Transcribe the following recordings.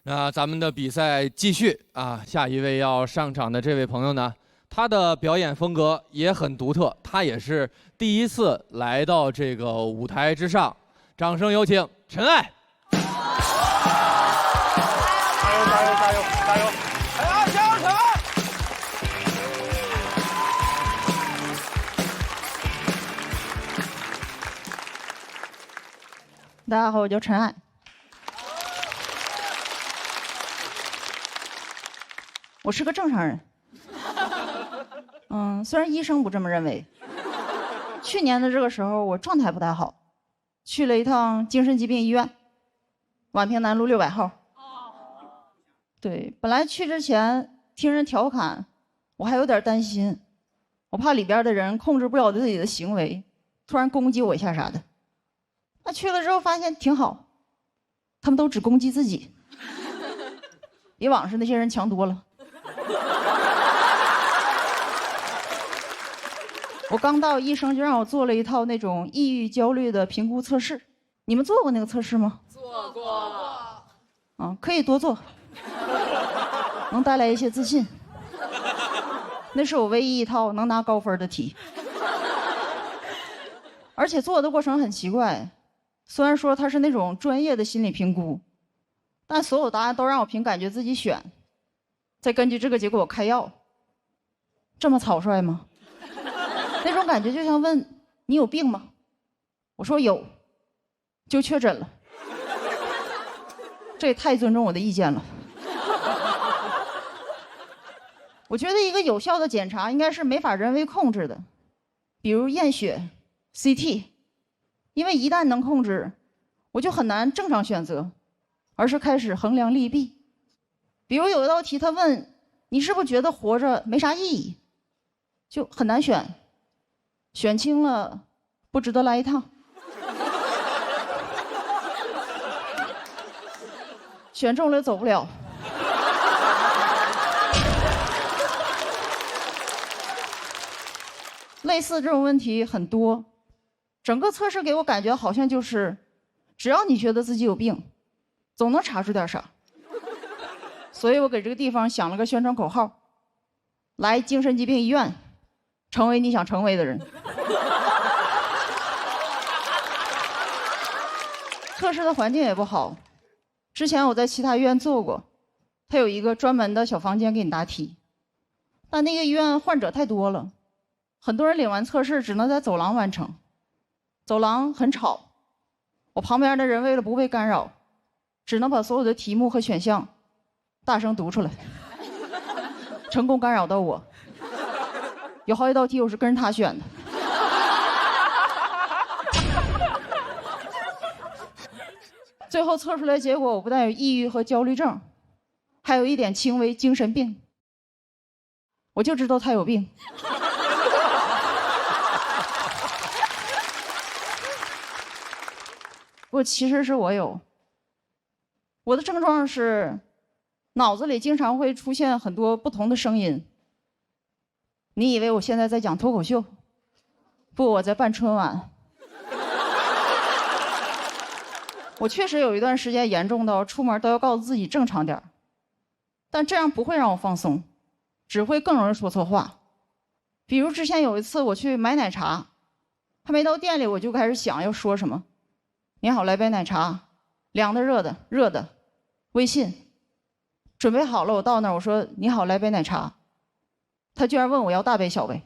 那咱们的比赛继续啊，下一位要上场的这位朋友呢，他的表演风格也很独特，他也是第一次来到这个舞台之上，掌声有请陈艾。加油加油加油加油！哎呀，加油陈艾！大家好，我叫陈艾。我是个正常人。虽然医生不这么认为。去年的这个时候，我状态不太好，去了一趟精神疾病医院，宛平南路600号。对，本来去之前听人调侃，我还有点担心，我怕里边的人控制不了自己的行为，突然攻击我一下啥的。那去了之后发现挺好，他们都只攻击自己，比往时那些人强多了。我刚到，医生就让我做了一套那种抑郁焦虑的评估测试。你们做过那个测试吗？做过。可以多做，能带来一些自信。那是我唯一一套能拿高分的题。而且做的过程很奇怪，虽然说它是那种专业的心理评估，但所有答案都让我凭感觉自己选，再根据这个结果开药。这么草率吗？那种感觉就像问你有病吗？我说有，就确诊了。这也太尊重我的意见了。我觉得一个有效的检查应该是没法人为控制的，比如验血、CT， 因为一旦能控制，我就很难正常选择，而是开始衡量利弊。比如有一道题，他问你是不是觉得活着没啥意义，就很难选，选轻了不值得来一趟，选中了走不了。类似这种问题很多，整个测试给我感觉好像就是，只要你觉得自己有病，总能查出点啥。所以我给这个地方想了个宣传口号：来精神疾病医院，成为你想成为的人。测试的环境也不好，之前我在其他医院做过，它有一个专门的小房间给你答题，但那个医院患者太多了，很多人领完测试只能在走廊完成，走廊很吵，我旁边的人为了不被干扰，只能把所有的题目和选项大声读出来，成功干扰到我。有好几道题我是跟着他选的。最后测出来结果，我不但有抑郁和焦虑症，还有一点轻微精神病。我就知道他有病。不过其实是我有。我的症状是脑子里经常会出现很多不同的声音。你以为我现在在讲脱口秀？不，我在办春晚。我确实有一段时间严重到出门都要告诉自己正常点，但这样不会让我放松，只会更容易说错话。比如之前有一次我去买奶茶，还没到店里我就开始想要说什么。你好，来杯奶茶，凉的热的，热的，微信。准备好了，我到那儿我说你好，来杯奶茶，他居然问我要大杯小杯。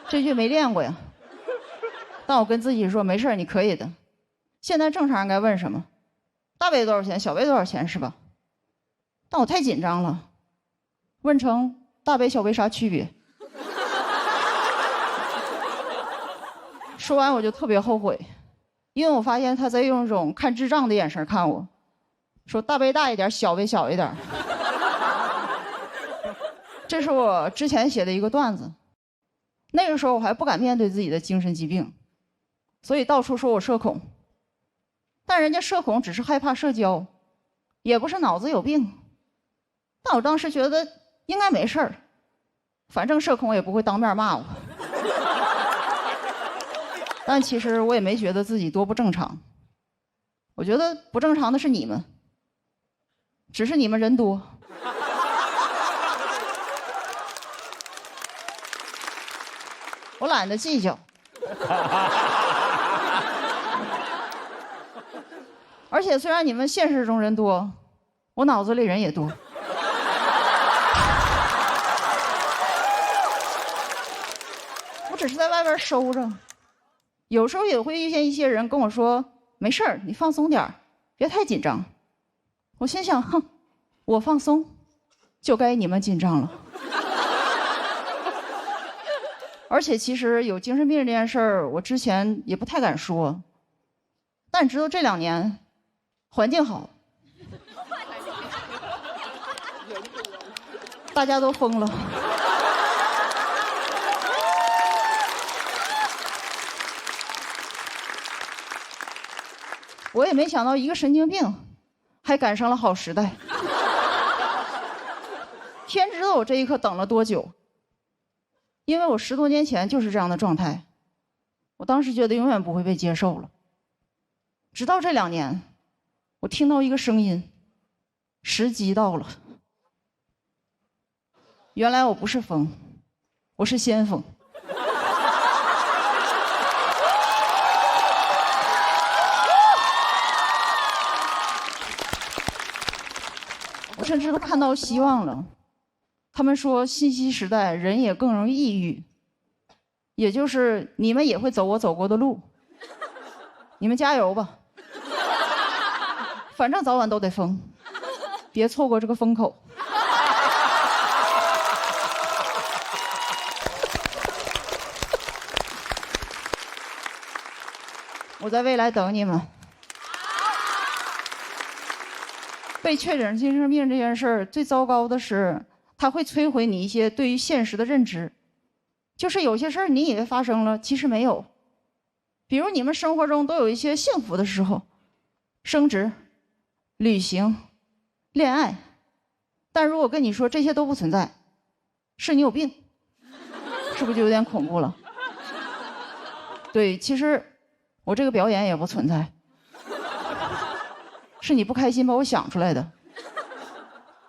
这句没练过呀，但我跟自己说没事你可以的。现在正常人该问什么？大杯多少钱？小杯多少钱是吧？但我太紧张了，问成大杯小杯啥区别？说完我就特别后悔，因为我发现他在用一种看智障的眼神看我，说大杯大一点，小杯小一点。这是我之前写的一个段子，那个时候我还不敢面对自己的精神疾病，所以到处说我社恐。但人家社恐只是害怕社交，也不是脑子有病。但我当时觉得应该没事儿，反正社恐也不会当面骂我。但其实我也没觉得自己多不正常，我觉得不正常的是你们，只是你们人多。我懒得计较。而且虽然你们现实中人多，我脑子里人也多。我只是在外边收着，有时候也会遇见一些人跟我说：“没事儿，你放松点儿，别太紧张。”我心想，哼，我放松，就该你们紧张了。而且其实有精神病这件事儿，我之前也不太敢说，但直到这2年，环境好，大家都疯了。我也没想到一个神经病还赶上了好时代。天知道我这一刻等了多久，因为我10多年前就是这样的状态，我当时觉得永远不会被接受了。直到这2年，我听到一个声音，时机到了。原来我不是风，我是先锋。我甚至都看到希望了。他们说信息时代人也更容易抑郁，也就是你们也会走我走过的路，你们加油吧，反正早晚都得疯，别错过这个风口。我在未来等你们。被确诊精神病这件事儿，最糟糕的是，它会摧毁你一些对于现实的认知。就是有些事儿你以为发生了，其实没有。比如你们生活中都有一些幸福的时候，升职、旅行、恋爱，但如果跟你说这些都不存在，是你有病，是不是就有点恐怖了？对，其实我这个表演也不存在。是你不开心把我想出来的。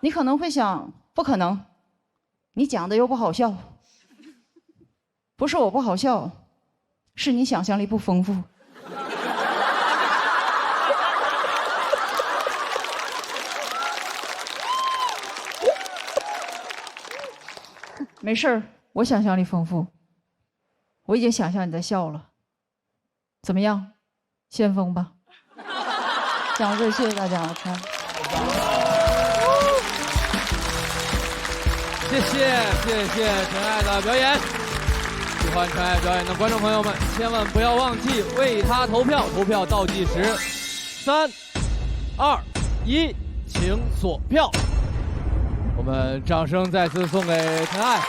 你可能会想，不可能，你讲的又不好笑。不是我不好笑，是你想象力不丰富。没事儿，我想象力丰富，我已经想象你在笑了。怎么样，先锋吧。讲到这，谢谢大家，我看。谢谢陈爱的表演。喜欢陈爱表演的观众朋友们，千万不要忘记为他投票。投票倒计时，3、2、1，请锁票。我们掌声再次送给陈爱。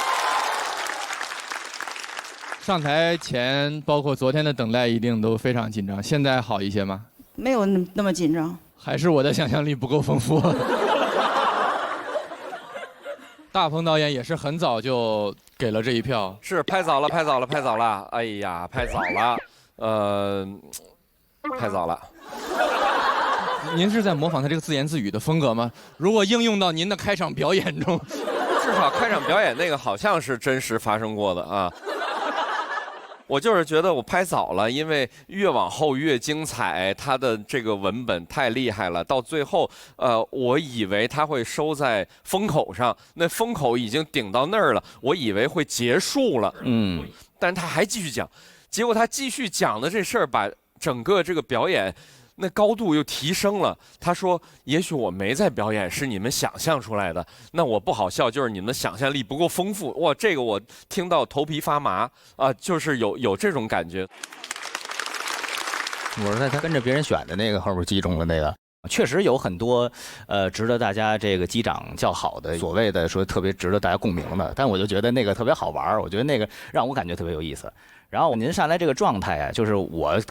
上台前，包括昨天的等待，一定都非常紧张。现在好一些吗？没有那么紧张，还是我的想象力不够丰富。大鹏导演也是很早就给了这一票，是拍早了，哎呀，拍早了，拍早了。您是在模仿他这个自言自语的风格吗？如果应用到您的开场表演中，至少开场表演那个好像是真实发生过的啊。我就是觉得我拍早了，因为越往后越精彩，它的这个文本太厉害了。到最后，我以为它会收在风口上，那风口已经顶到那儿了，我以为会结束了，但是他还继续讲，结果他继续讲的这事儿，把整个这个表演那高度又提升了。他说：“也许我没在表演，是你们想象出来的。那我不好笑，就是你们的想象力不够丰富。”哇，这个我听到头皮发麻啊，就是有这种感觉。我是在他跟着别人选的那个后边击中了那个。确实有很多值得大家这个击掌叫好的，所谓的说特别值得大家共鸣的，但我就觉得那个特别好玩，我觉得那个让我感觉特别有意思。然后您上来这个状态啊，就是我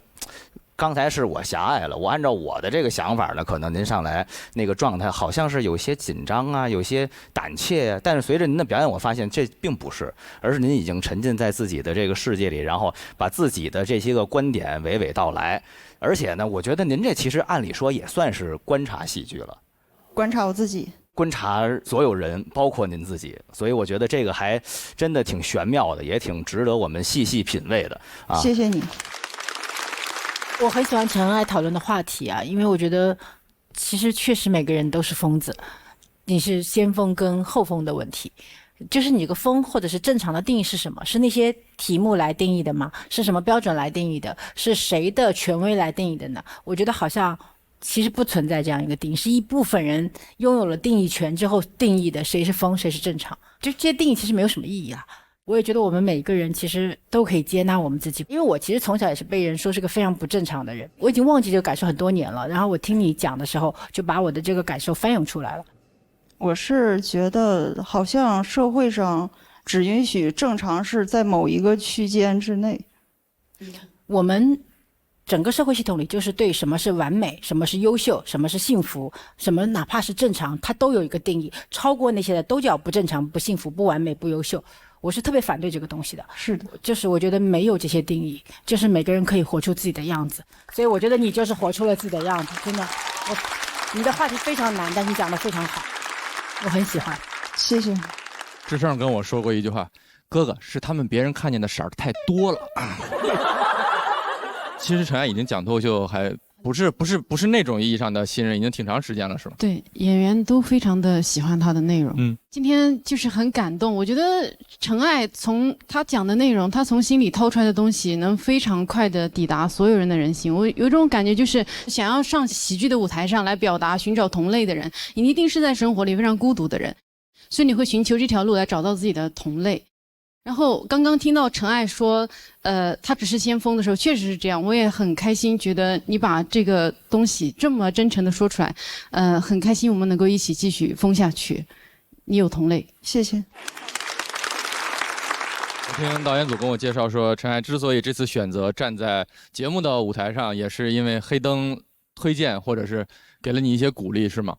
刚才是我狭隘了，我按照我的这个想法呢，可能您上来那个状态好像是有些紧张啊，有些胆怯啊，但是随着您的表演，我发现这并不是，而是您已经沉浸在自己的这个世界里，然后把自己的这些个观点娓娓道来。而且呢，我觉得您这其实按理说也算是观察戏剧了。观察我自己，观察所有人，包括您自己，所以我觉得这个还真的挺玄妙的，也挺值得我们细细品味的啊。谢谢你。我很喜欢陈爱讨论的话题啊，因为我觉得其实确实每个人都是疯子，你是先锋跟后锋的问题。就是你这个疯或者是正常的定义是什么？是那些题目来定义的吗？是什么标准来定义的？是谁的权威来定义的呢？我觉得好像其实不存在这样一个定义，是一部分人拥有了定义权之后定义的谁是疯谁是正常，就这些定义其实没有什么意义啊。我也觉得我们每个人其实都可以接纳我们自己，因为我其实从小也是被人说是个非常不正常的人，我已经忘记这个感受很多年了，然后我听你讲的时候就把我的这个感受翻涌出来了。我是觉得好像社会上只允许正常是在某一个区间之内。我们整个社会系统里就是对什么是完美，什么是优秀，什么是幸福，什么哪怕是正常，它都有一个定义，超过那些的都叫不正常、不幸福、不完美、不优秀。我是特别反对这个东西的。是的，就是我觉得没有这些定义，就是每个人可以活出自己的样子。所以我觉得你就是活出了自己的样子，真的。你的话题非常难，但你讲得非常好，我很喜欢。谢谢。志胜跟我说过一句话：“哥哥，是他们别人看见的色儿太多了。”其实陈爱已经讲脱口秀还不是那种意义上的新人，已经挺长时间了，是吗？对，演员都非常的喜欢他的内容。今天就是很感动，我觉得陈爱从他讲的内容，他从心里掏出来的东西，能非常快的抵达所有人的人心。我有一种感觉，就是想要上喜剧的舞台上来表达寻找同类的人，你一定是在生活里非常孤独的人，所以你会寻求这条路来找到自己的同类。然后刚刚听到陈爱说，他只是先锋的时候，确实是这样，我也很开心，觉得你把这个东西这么真诚的说出来，很开心我们能够一起继续疯下去。你有同类，谢谢。我听导演组跟我介绍说，陈爱之所以这次选择站在节目的舞台上，也是因为黑灯推荐或者是给了你一些鼓励，是吗？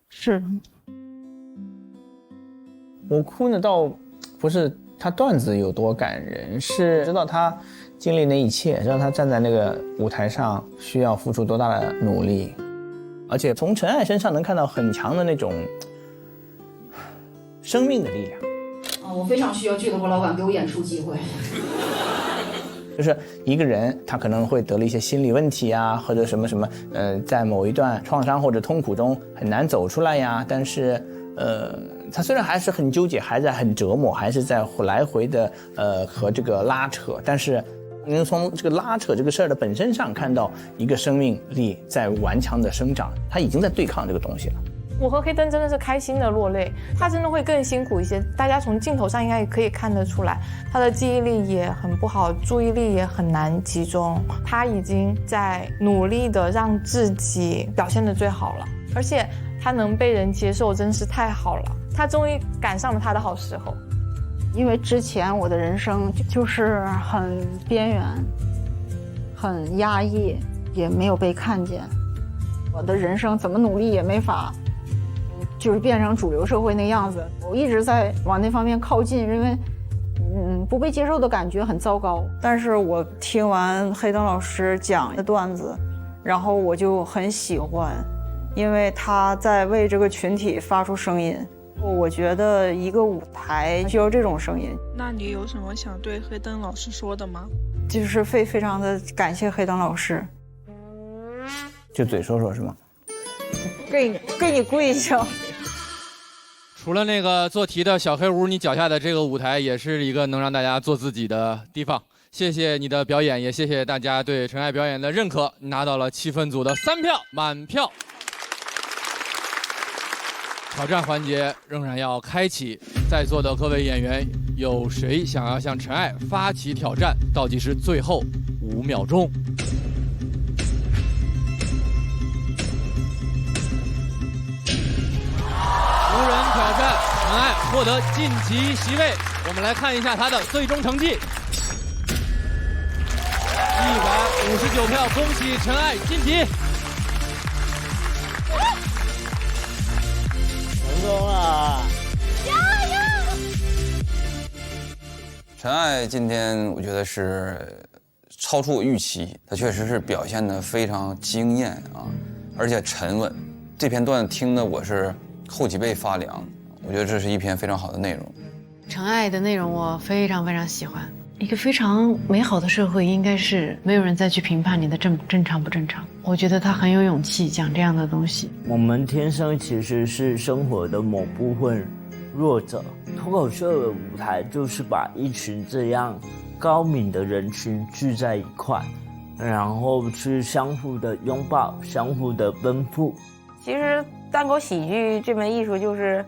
是。我哭呢，倒不是他段子有多感人，是知道他经历那一切，知道他站在那个舞台上需要付出多大的努力，而且从陈爱身上能看到很强的那种生命的力量。我非常需要俱乐部老板给我演出机会。就是一个人，他可能会得了一些心理问题啊，或者什么什么，在某一段创伤或者痛苦中很难走出来呀。但是，他虽然还是很纠结，还在很折磨，还是在来回的和这个拉扯，但是能从这个拉扯这个事儿的本身上看到一个生命力在顽强的生长，他已经在对抗这个东西了。我和黑灯真的是开心的落泪，他真的会更辛苦一些，大家从镜头上应该也可以看得出来，他的记忆力也很不好，注意力也很难集中，他已经在努力的让自己表现得最好了，而且他能被人接受真是太好了，他终于赶上了他的好时候。因为之前我的人生就是很边缘，很压抑，也没有被看见，我的人生怎么努力也没法就是变成主流社会那样子，我一直在往那方面靠近，因为不被接受的感觉很糟糕。但是我听完黑灯老师讲的段子，然后我就很喜欢，因为他在为这个群体发出声音。我觉得一个舞台需要这种声音。那你有什么想对黑灯老师说的吗？就是非常的感谢黑灯老师。就嘴说说是吗？给你跪下。除了那个做题的小黑屋，你脚下的这个舞台也是一个能让大家做自己的地方。谢谢你的表演，也谢谢大家对陈爱表演的认可，拿到了气氛组的3票，满票。挑战环节仍然要开启，在座的各位演员，有谁想要向陈爱发起挑战？倒计时最后5秒钟。无人挑战，陈爱获得晋级席位。我们来看一下她的最终成绩，159票，恭喜陈爱晋级。成功了！加油！陈爱今天我觉得是超出我预期，她确实是表现得非常惊艳啊，而且沉稳。这篇段子听的我是后脊背发凉，我觉得这是一篇非常好的内容。陈爱的内容我非常非常喜欢。一个非常美好的社会，应该是没有人再去评判你的正常不正常。我觉得他很有勇气讲这样的东西。我们天生其实是生活的某部分弱者，脱口秀的舞台就是把一群这样高敏的人群聚在一块，然后去相互的拥抱，相互的奔赴。其实单口喜剧这门艺术就是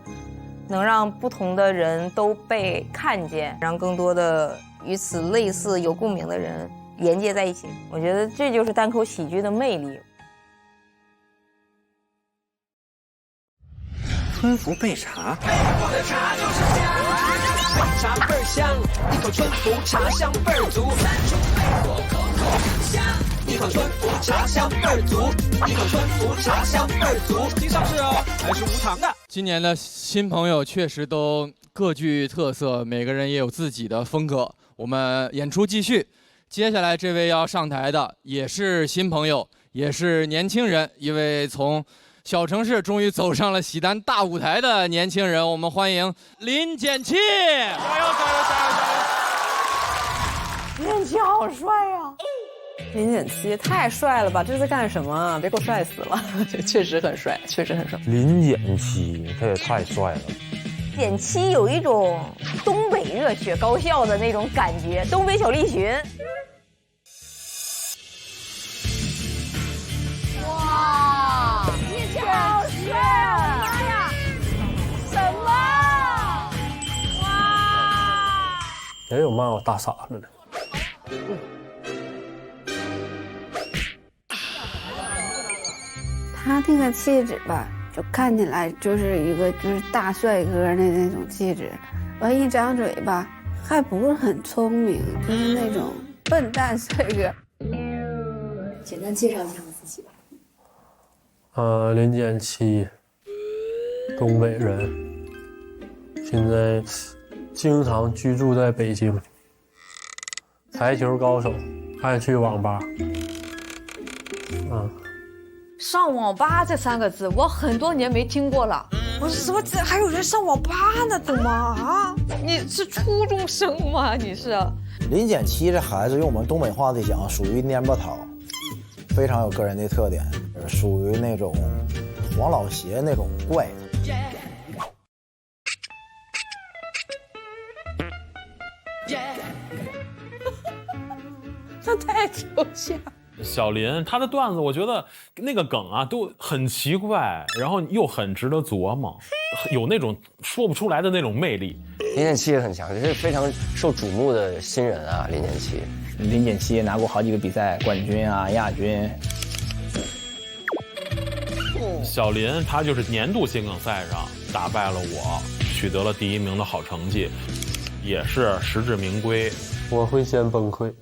能让不同的人都被看见，让更多的与此类似有共鸣的人连接在一起。我觉得这就是单口喜剧的魅力。春福焙茶，我的茶就是香，茶倍儿香，一口春福茶香倍儿足，三重配火口口香，一口春福茶香倍儿足，一口春福茶香倍儿足，经上市哦，还是无糖的。今年的新朋友确实都各具特色，每个人也有自己的风格。我们演出继续，接下来这位要上台的也是新朋友，也是年轻人，一位从小城市终于走上了喜单大舞台的年轻人，我们欢迎林简琪！加油加油加油加油！简琪好帅呀！林简琪太帅了吧！这是干什么？别给我帅死了！确实很帅，确实很帅。林简琪他也太帅了。简七有一种东北热血高校的那种感觉，东北小栗旬。哇，你好帅啊！妈呀，什么？哇！也有骂我大傻子的。他那个气质吧，就看起来就是一个就是大帅哥的那种气质，完一张嘴吧，还不是很聪明，就是那种笨蛋帅哥。简单介绍一下自己吧。林简琪，东北人，现在经常居住在北京，台球高手，爱去网吧。上网吧这3个字，我很多年没听过了。我说什么？这还有人上网吧呢？怎么啊？你是初中生吗？你是？林简琪这孩子，用我们东北话的讲，属于蔫巴桃，非常有个人的特点，属于那种黄老邪那种怪的。这太抽象。小林他的段子，我觉得那个梗啊都很奇怪，然后又很值得琢磨，有那种说不出来的那种魅力。林简琪也很强，这是非常受瞩目的新人啊。林简琪拿过好几个比赛冠军啊、亚军。小林他就是年度心梗赛上打败了我，取得了第1名的好成绩，也是实至名归。我会先崩溃。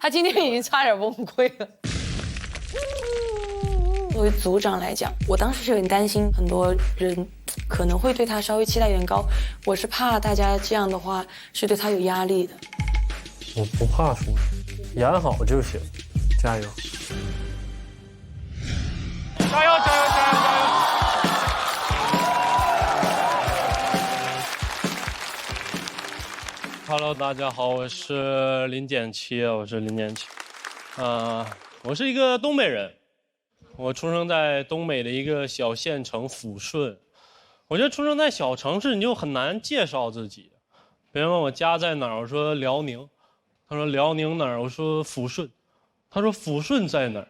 他今天已经差点崩溃了。作为组长来讲，我当时是有点担心，很多人可能会对他稍微期待有点高，我是怕大家这样的话是对他有压力的。我不怕输，演好就行，加油！加油加油加油加油！ Hello， 大家好，我是林简琪，我是一个东北人，我出生在东北的一个小县城抚顺。我觉得出生在小城市，你就很难介绍自己。别人问我家在哪儿，我说辽宁，他说辽宁哪儿，我说抚顺，他说抚顺在哪儿，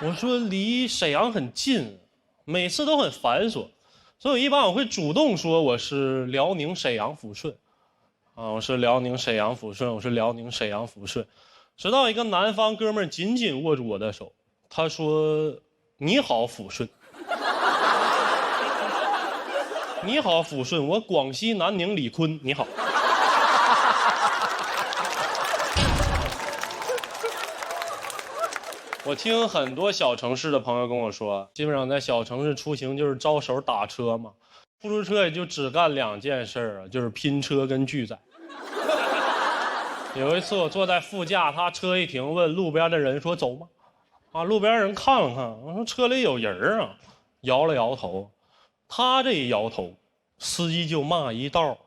我说离沈阳很近，每次都很繁琐，所以一般我会主动说我是辽宁沈阳抚顺。 我是辽宁沈阳抚顺，我是辽宁沈阳抚顺，直到一个南方哥们儿紧紧握住我的手，他说：“你好，抚顺。”你好，抚顺，我广西南宁理坤，你好。我听很多小城市的朋友跟我说，基本上在小城市出行就是招手打车嘛，出租车也就只干2件事啊，就是拼车跟拒载。有一次我坐在副驾，他车一停，问路边的人说走吗？啊，路边人看了看，我说车里有人啊。摇了摇头。他这一摇头，司机就骂一道，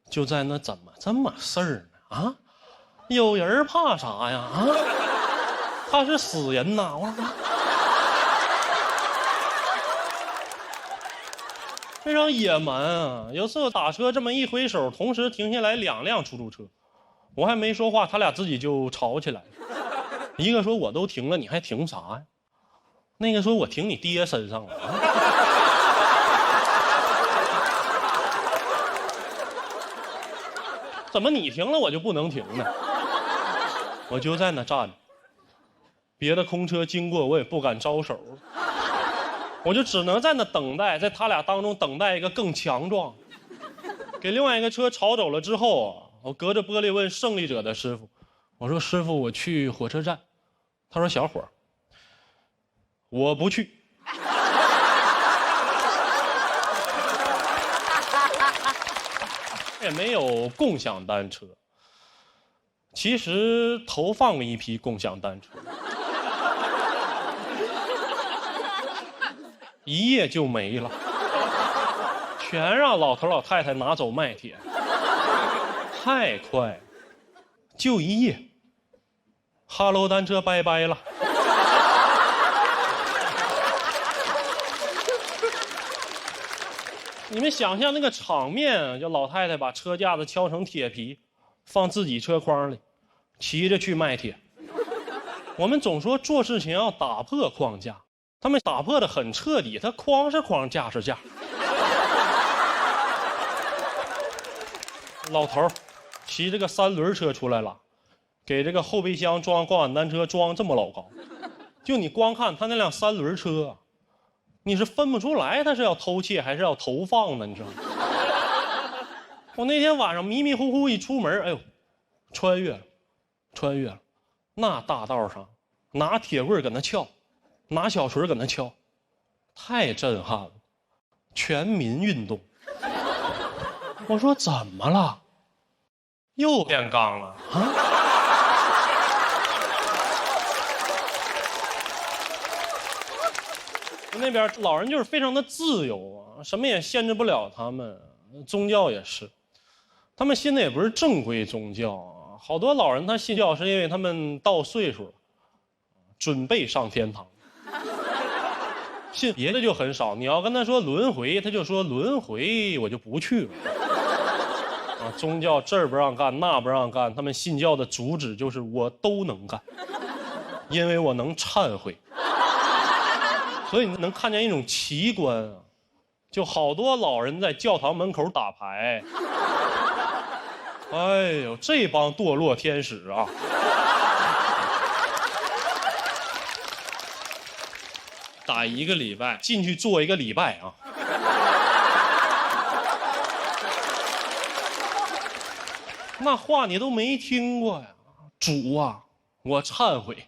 就在那怎么这么事儿呢？啊，有人怕啥呀？啊，他是死人呐！我说。非常野蛮啊！有次我打车这么一挥手，同时停下来2辆出租车，我还没说话，他俩自己就吵起来了。一个说我都停了，你还停啥呀？那个说我停你爹身上了。怎么你停了我就不能停呢？我就在那站着，别的空车经过我也不敢招手。我就只能在那等待，在他俩当中等待一个更强壮。给另外一个车吵走了之后啊，我隔着玻璃问胜利者的师傅：“我说师傅，我去火车站。”他说：“小伙儿，我不去。”也没有共享单车，其实投放了一批共享单车。一夜就没了，全让老头老太太拿走卖铁，太快，就一夜。哈喽单车拜拜了。你们想象那个场面，就老太太把车架子敲成铁皮，放自己车筐里，骑着去卖铁。我们总说做事情要打破框架。他们打破的很彻底，他框是框，架是架。老头骑这个3轮车出来了，给这个后备箱装共享单车装这么老高，就你光看他那辆3轮车，你是分不出来他是要偷窃还是要投放的，你知道吗？我那天晚上迷迷糊糊一出门，哎呦，穿越了，那大道上拿铁棍搁那撬。拿小锤搁那敲，太震撼了！全民运动。我说怎么了？又变刚了啊？那边老人就是非常的自由啊，什么也限制不了他们。宗教也是，他们信的也不是正规宗教啊。好多老人他信教是因为他们到岁数了，准备上天堂。信别的就很少，你要跟他说轮回，他就说轮回我就不去了。啊，宗教这儿不让干，那不让干，他们信教的主旨就是我都能干，因为我能忏悔。所以你能看见一种奇观啊，就好多老人在教堂门口打牌。哎呦，这帮堕落天使啊！打1个礼拜，进去做1个礼拜啊！那话你都没听过呀，主啊，我忏悔，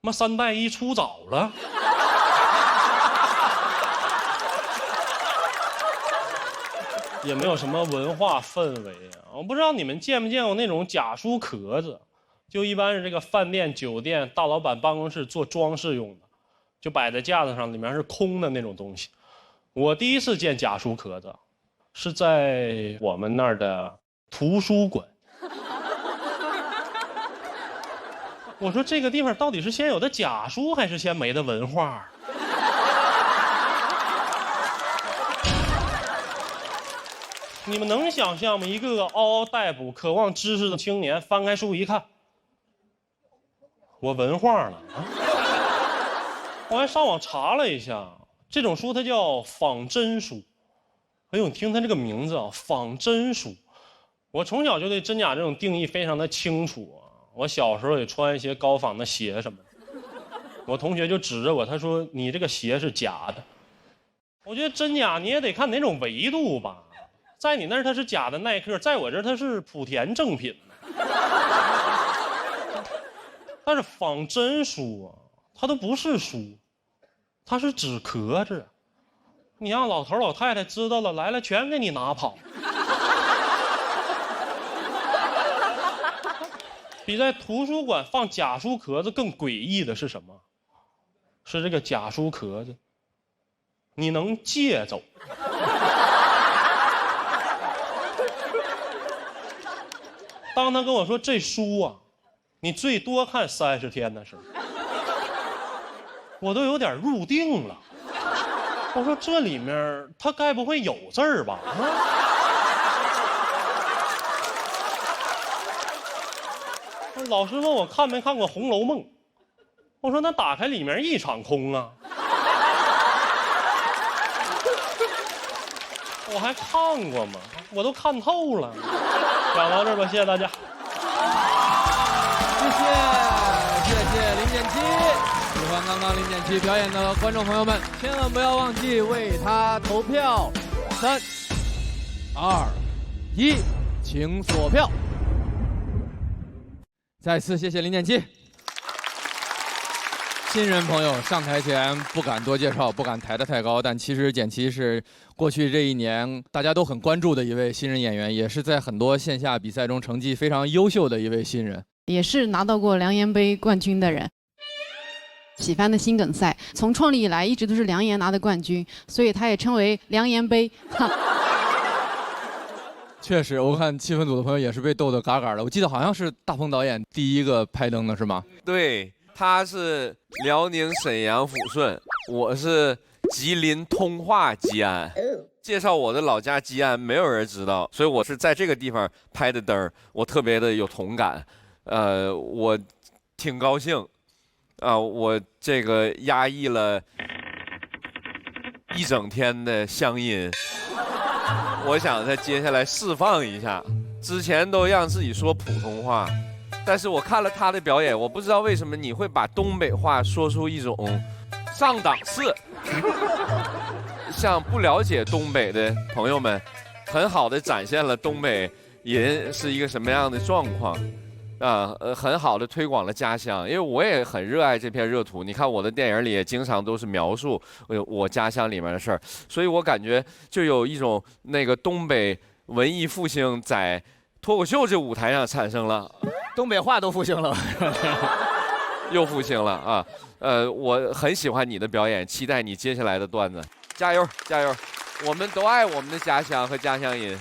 妈3拜1出早了。也没有什么文化氛围啊！我不知道你们见没见过那种假书壳子，就一般是这个饭店、酒店大老板办公室做装饰用的，就摆在架子上，里面是空的那种东西。我第一次见假书壳子，是在我们那儿的图书馆。我说这个地方到底是先有的假书，还是先没的文化？你们能想象吗？一个个嗷嗷待哺、渴望知识的青年，翻开书一看，我文化了啊！我还上网查了一下，这种书它叫仿真书。哎呦，你听它这个名字啊，仿真书。我从小就对真假这种定义非常的清楚啊。我小时候也穿一些高仿的鞋什么的，我同学就指着我，他说：“你这个鞋是假的。”我觉得真假你也得看哪种维度吧。在你那儿它是假的耐克，在我这儿它是莆田正品。但是仿真书啊，它都不是书，它是纸壳子。你让老头老太太知道了，来了全给你拿跑。比在图书馆放假书壳子更诡异的是什么？是这个假书壳子你能借走。当他跟我说这书啊，你最多看30天的时候，我都有点入定了。我说这里面他该不会有字儿吧？老师问我看没看过《红楼梦》，我说那打开里面一场空啊。我还看过吗？我都看透了。讲到这儿吧，谢谢大家。谢谢零点七。喜欢刚刚零点七表演的观众朋友们，千万不要忘记为他投票。3、2、1，请锁票。再次谢谢零点七。新人朋友上台前不敢多介绍，不敢抬得太高，但其实简七是过去这1年大家都很关注的一位新人演员，也是在很多线下比赛中成绩非常优秀的一位新人，也是拿到过梁岩杯冠军的人。喜番的心梗赛从创立以来一直都是梁岩拿的冠军，所以他也称为梁岩杯。确实，我看气氛组的朋友也是被逗得嘎嘎的。我记得好像是大鹏导演第一个拍灯的是吗？对，他是辽宁沈阳抚顺，我是吉林通化吉安。介绍我的老家吉安，没有人知道，所以我是在这个地方拍的灯，我特别的有同感。我挺高兴。我这个压抑了一整天的乡音，我想在接下来释放一下。之前都让自己说普通话，但是我看了他的表演，我不知道为什么你会把东北话说出一种上档次。像不了解东北的朋友们，很好的展现了东北人是一个什么样的状况。很好的推广了家乡，因为我也很热爱这片热土。你看我的电影里也经常都是描述我家乡里面的事儿，所以我感觉就有一种那个东北文艺复兴在脱口秀这舞台上产生了。东北话都复兴了，又复兴了啊！我很喜欢你的表演，期待你接下来的段子，加油加油！我们都爱我们的家乡和家乡音，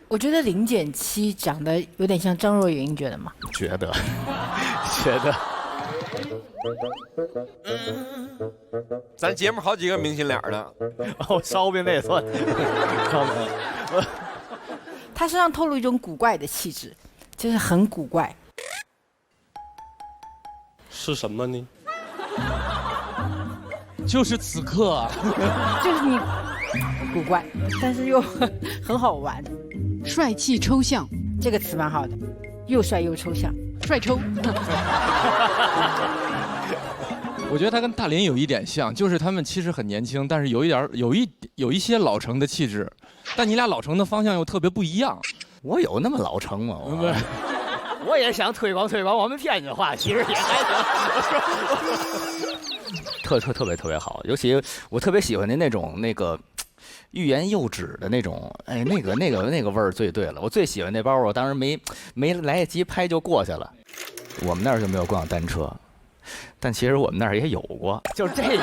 我觉得0.7长得有点像张若昀，你觉得吗？觉得。咱节目好几个明星脸呢，烧饼那也算。他身上透露一种古怪的气质，就是很古怪。是什么呢？就是此刻，就是你古怪，但是又很好玩。帅气抽象，这个词蛮好的，又帅又抽象，帅抽。我觉得他跟大林有一点像，就是他们其实很年轻，但是有一些老成的气质，但你俩老成的方向又特别不一样。我有那么老成吗？我也想推广我们天津话，其实也还行。特别好，尤其我特别喜欢的那种欲言又止的那种，哎，那个味儿最对了。我最喜欢那包，我当时没来得及拍就过去了。我们那儿就没有共享单车，但其实我们那儿也有过。就是这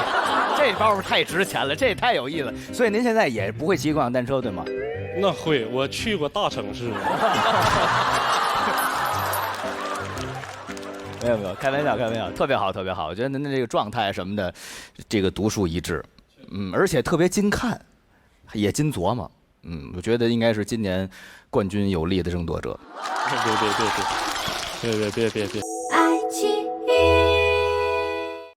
包太值钱了，这也太有意思。所以您现在也不会骑共享单车对吗？那会，我去过大城市。没有，开玩笑，特别好。我觉得您的这个状态什么的，这个独树一帜，而且特别精看。也精琢磨，我觉得应该是今年冠军有力的争夺者。别。